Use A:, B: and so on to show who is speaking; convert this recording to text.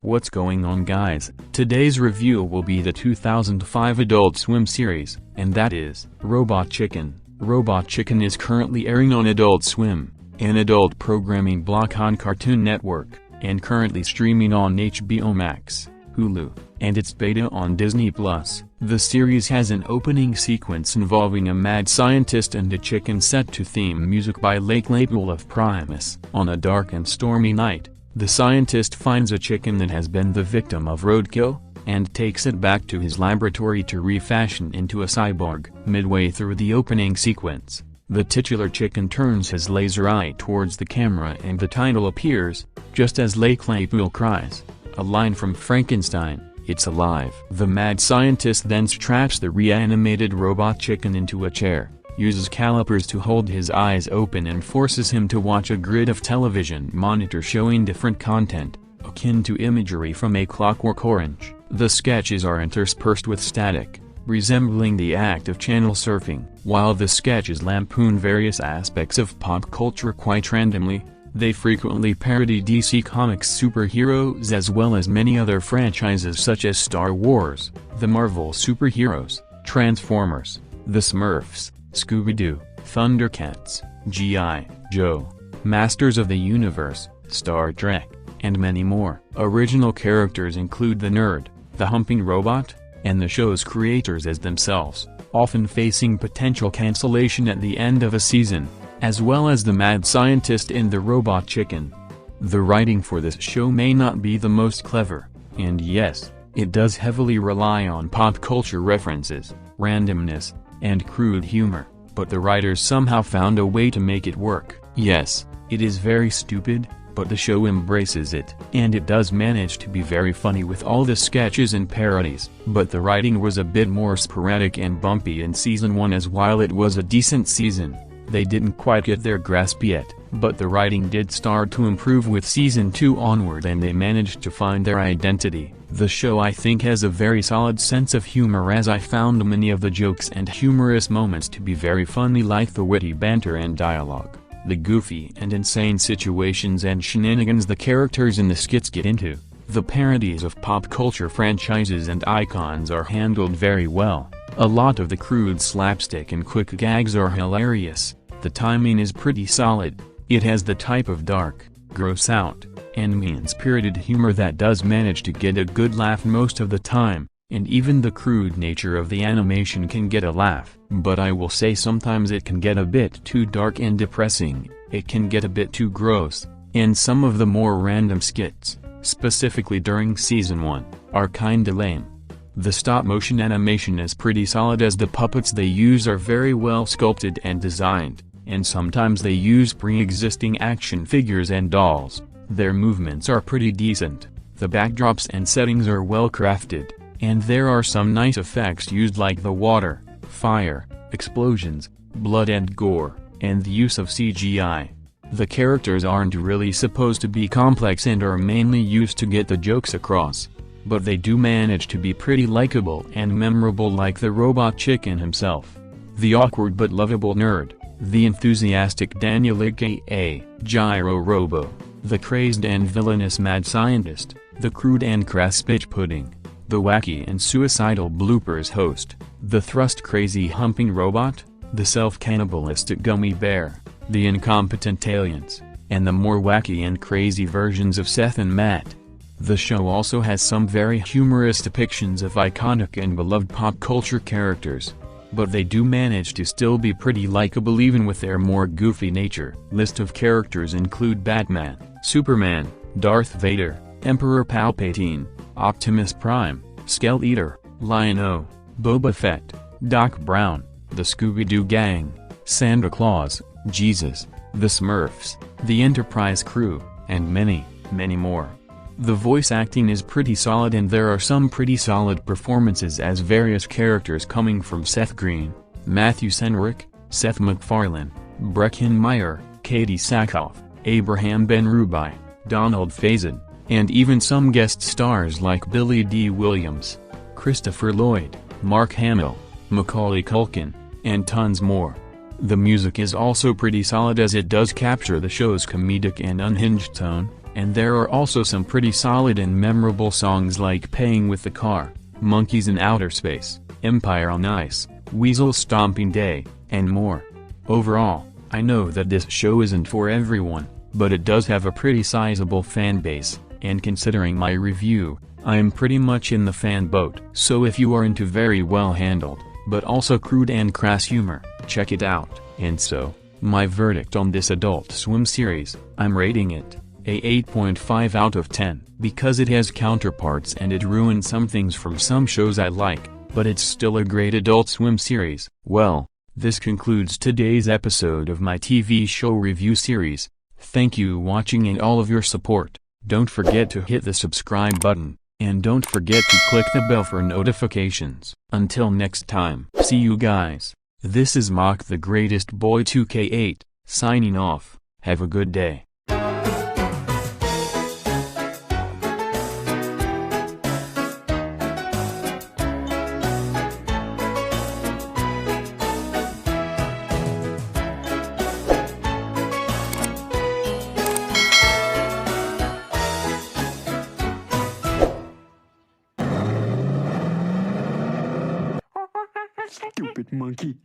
A: What's going on, guys? Today's review will be the 2005 Adult Swim series, and that is Robot Chicken. Robot Chicken is currently airing on Adult Swim, an adult programming block on Cartoon Network, and currently streaming on HBO Max, Hulu, and its beta on Disney+. The series has an opening sequence involving a mad scientist and a chicken set to theme music by Lake Label of Primus. On a dark and stormy night, the scientist finds a chicken that has been the victim of roadkill, and takes it back to his laboratory to refashion into a cyborg. Midway through the opening sequence, the titular chicken turns his laser eye towards the camera and the title appears, just as Lake Label cries, a line from Frankenstein, "It's alive." The mad scientist then straps the reanimated robot chicken into a chair, uses calipers to hold his eyes open and forces him to watch a grid of television monitor showing different content, akin to imagery from A Clockwork Orange. The sketches are interspersed with static, resembling the act of channel surfing. While the sketches lampoon various aspects of pop culture quite randomly, they frequently parody DC Comics superheroes as well as many other franchises such as Star Wars, the Marvel superheroes, Transformers, The Smurfs, Scooby-Doo, Thundercats, G.I. Joe, Masters of the Universe, Star Trek, and many more. Original characters include the Nerd, the Humping Robot, and the show's creators as themselves, often facing potential cancellation at the end of a season, as well as the mad scientist and the robot chicken. The writing for this show may not be the most clever, and yes, it does heavily rely on pop culture references, randomness, and crude humor, but the writers somehow found a way to make it work. Yes, it is very stupid, but the show embraces it. And it does manage to be very funny with all the sketches and parodies. But the writing was a bit more sporadic and bumpy in Season 1, as while it was a decent season, they didn't quite get their grasp yet. But the writing did start to improve with Season 2 onward and they managed to find their identity. The show, I think, has a very solid sense of humor, as I found many of the jokes and humorous moments to be very funny, like the witty banter and dialogue, the goofy and insane situations and shenanigans the characters in the skits get into. The parodies of pop culture franchises and icons are handled very well. A lot of the crude slapstick and quick gags are hilarious. The timing is pretty solid. It has the type of dark, gross out, and mean-spirited humor that does manage to get a good laugh most of the time, and even the crude nature of the animation can get a laugh. But I will say sometimes it can get a bit too dark and depressing, it can get a bit too gross, and some of the more random skits, specifically during Season 1, are kinda lame. The stop-motion animation is pretty solid, as the puppets they use are very well sculpted and designed, and sometimes they use pre-existing action figures and dolls. Their movements are pretty decent, the backdrops and settings are well crafted, and there are some nice effects used like the water, fire, explosions, blood and gore, and the use of CGI. The characters aren't really supposed to be complex and are mainly used to get the jokes across, but they do manage to be pretty likable and memorable, like the robot chicken himself, the awkward but lovable nerd, the enthusiastic Daniel aka Gyro Robo, the crazed and villainous mad scientist, the crude and crass pitch pudding, the wacky and suicidal bloopers host, the thrust-crazy humping robot, the self-cannibalistic gummy bear, the incompetent aliens, and the more wacky and crazy versions of Seth and Matt. The show also has some very humorous depictions of iconic and beloved pop culture characters, but they do manage to still be pretty likable even with their more goofy nature. List of characters include Batman, Superman, Darth Vader, Emperor Palpatine, Optimus Prime, Skeletor, Lion-O, Boba Fett, Doc Brown, the Scooby-Doo Gang, Santa Claus, Jesus, the Smurfs, the Enterprise crew, and many, many more. The voice acting is pretty solid and there are some pretty solid performances as various characters coming from Seth Green, Matthew Senrick, Seth MacFarlane, Breckin Meyer, Katie Sackhoff, Abraham Ben-Rubai, Donald Faison, and even some guest stars like Billy D. Williams, Christopher Lloyd, Mark Hamill, Macaulay Culkin, and tons more. The music is also pretty solid as it does capture the show's comedic and unhinged tone, and there are also some pretty solid and memorable songs like Paying with the Car, Monkeys in Outer Space, Empire on Ice, Weasel Stomping Day, and more. Overall, I know that this show isn't for everyone, but it does have a pretty sizable fan base, and considering my review, I am pretty much in the fan boat. So if you are into very well handled, but also crude and crass humor, check it out. And so, my verdict on this Adult Swim series, I'm rating it a 8.5 out of 10. Because it has counterparts and it ruins some things from some shows I like, but it's still a great Adult Swim series. Well, this concludes today's episode of my TV show review series. Thank you watching and all of your support. Don't forget to hit the subscribe button, and don't forget to click the bell for notifications. Until next time, see you guys. This is Mock the Greatest Boy 2K8, signing off. Have a good day.
B: Stupid monkey.